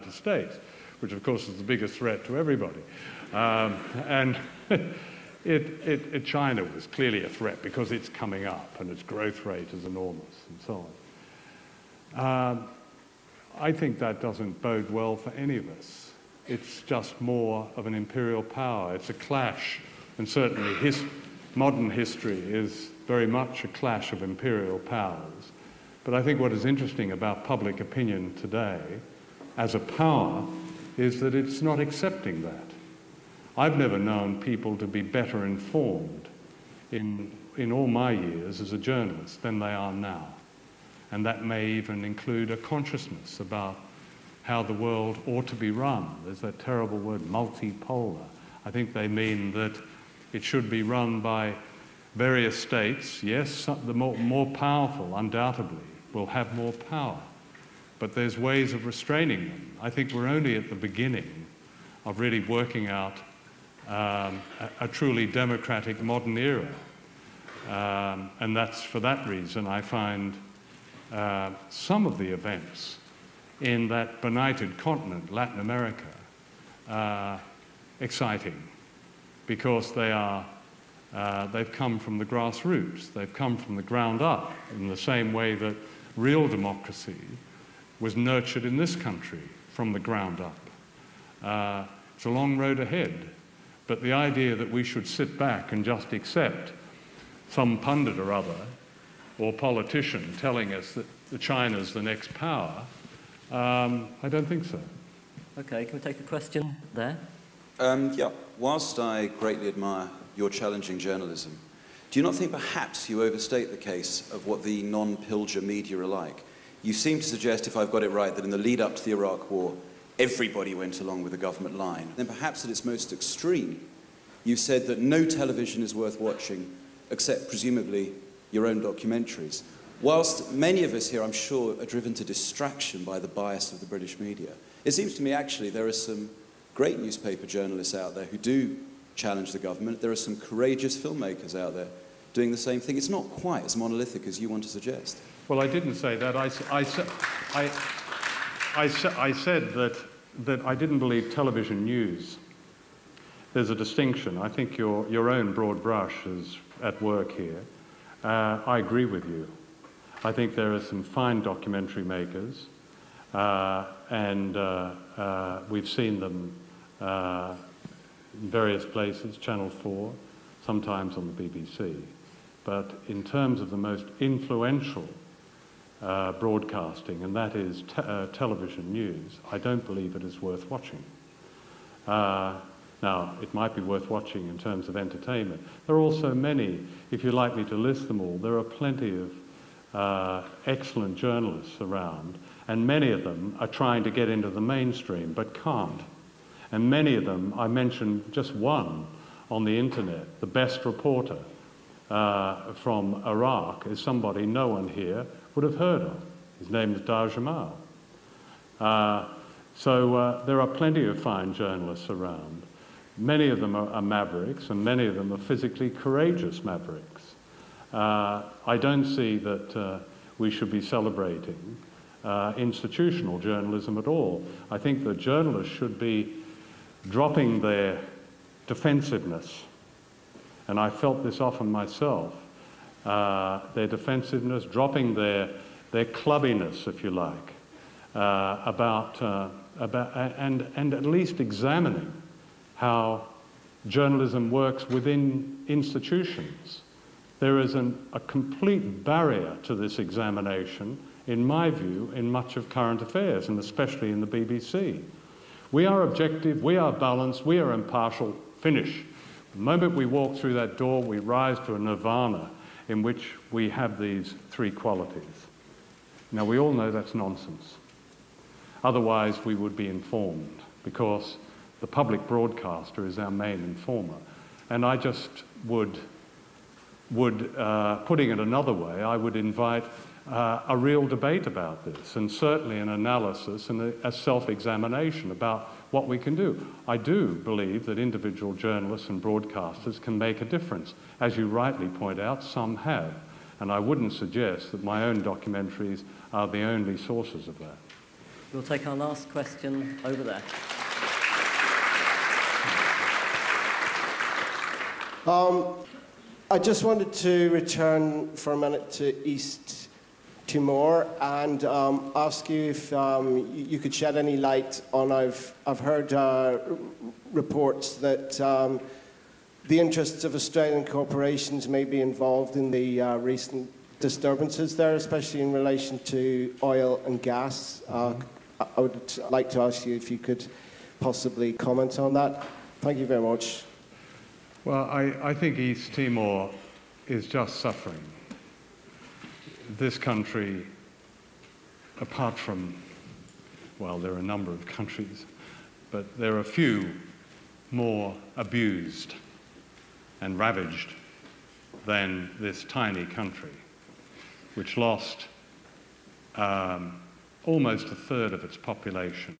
United States, which of course is the biggest threat to everybody. And China was clearly a threat because it's coming up and its growth rate is enormous and so on. I think that doesn't bode well for any of us. It's just more of an imperial power. It's a clash, and certainly modern history is very much a clash of imperial powers. But I think what is interesting about public opinion today as a power is that it's not accepting that. I've never known people to be better informed in all my years as a journalist than they are now. And that may even include a consciousness about how the world ought to be run. There's that terrible word, multipolar. I think they mean that it should be run by various states. Yes, the more powerful, undoubtedly, will have more power. But there's ways of restraining them. I think we're only at the beginning of really working out a truly democratic modern era. And that's for that reason I find some of the events in that benighted continent, Latin America, exciting, because they've come from the grassroots. They've come from the ground up in the same way that real democracy was nurtured in this country from the ground up. It's a long road ahead, but the idea that we should sit back and just accept some pundit or other or politician telling us that China's the next power, I don't think so. Okay, can we take a question there? Yeah, whilst I greatly admire your challenging journalism, do you not think perhaps you overstate the case of what the non-Pilger media are like? You seem to suggest, if I've got it right, that in the lead-up to the Iraq War, everybody went along with the government line. Then perhaps at its most extreme, you said that no television is worth watching, except presumably your own documentaries. Whilst many of us here, I'm sure, are driven to distraction by the bias of the British media, it seems to me actually there are some great newspaper journalists out there who do challenge the government. There are some courageous filmmakers out there doing the same thing. It's not quite as monolithic as you want to suggest. Well, I didn't say that. I said that I didn't believe television news. There's a distinction. I think your own broad brush is at work here. I agree with you. I think there are some fine documentary makers, and we've seen them in various places, Channel 4, sometimes on the BBC. But in terms of the most influential broadcasting, and that is television news, I don't believe it is worth watching. Now, it might be worth watching in terms of entertainment. There are also many, if you'd like me to list them all, there are plenty of excellent journalists around, and many of them are trying to get into the mainstream, but can't. And many of them, I mentioned just one on the internet, the best reporter from Iraq is somebody no one here would have heard of. His name is Dar Jamal. So there are plenty of fine journalists around. Many of them are mavericks, and many of them are physically courageous mavericks. I don't see that we should be celebrating institutional journalism at all. I think that journalists should be dropping their defensiveness, and I felt this often myself, their defensiveness, dropping their clubbiness, if you like, and at least examining how journalism works within institutions. There is a complete barrier to this examination, in my view, in much of current affairs, and especially in the BBC. We are objective, we are balanced, we are impartial, finish. The moment we walk through that door, we rise to a nirvana in which we have these three qualities. Now, we all know that's nonsense. Otherwise, we would be informed, because the public broadcaster is our main informer. And I just would putting it another way, I would invite a real debate about this, and certainly an analysis and a self-examination about what we can do. I do believe that individual journalists and broadcasters can make a difference. As you rightly point out, some have, and I wouldn't suggest that my own documentaries are the only sources of that. We'll take our last question over there. I just wanted to return for a minute to East Timor and ask you if you could shed any light on, I've heard reports that the interests of Australian corporations may be involved in the recent disturbances there, especially in relation to oil and gas. I would like to ask you if you could possibly comment on that. Thank you very much. Well, I think East Timor is just suffering. This country, apart from, well, there are a number of countries, but there are a few more abused and ravaged than this tiny country, which lost almost a third of its population